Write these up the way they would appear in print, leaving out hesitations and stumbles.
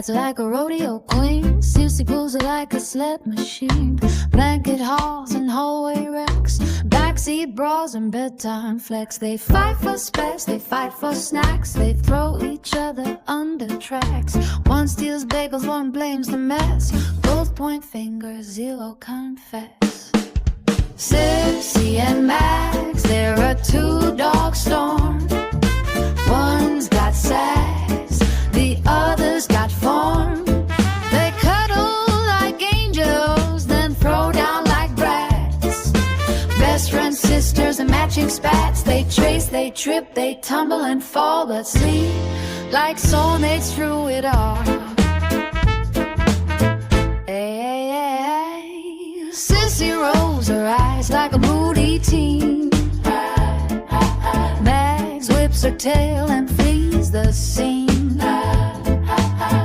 rides like a rodeo queen. Sissy pulls it like a sled machine. Blanket halls and hallway wrecks, backseat brawls and bedtime flex. They fight for space, they fight for snacks. They throw each other under tracks. One steals bagels, one blames the mess. Both point fingers, zero confess. Sissy and Max, they're a two-dog storm. One's got sass, the other's got form. They cuddle like angels, then throw down like brats. Best friends, sisters, and matching spats. They trace, they trip, they tumble and fall, but sleep like soulmates through it all. Sissy rolls her eyes like a moody teen. Max whips her tail and flees the scene.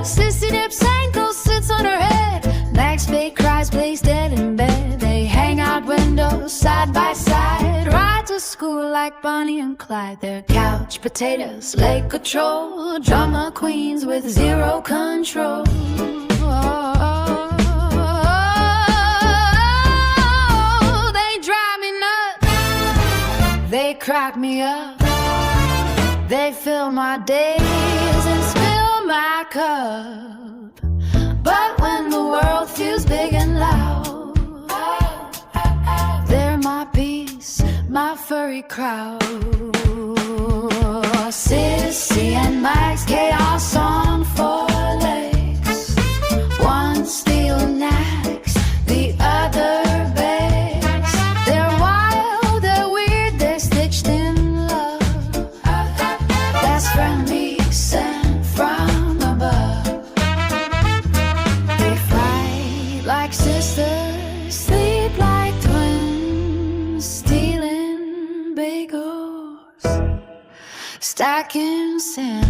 Sissy dips ankles, sits on her head. Max fake cries, plays dead in bed. They hang out windows side by side, ride to school like Bonnie and Clyde. They're couch potatoes, lake control, drama queens with zero control. They crack me up, they fill my days and spill my cup. But when the world feels big and loud, they're my peace, my furry crowd. Sissy and Max, chaos on four legs. One steal knacks, the other begs. They're wild, they're weird, they're stitched in love. That's from me, sent from above. They fight like sisters, sleep like twins, stealing bagels, stacking sin.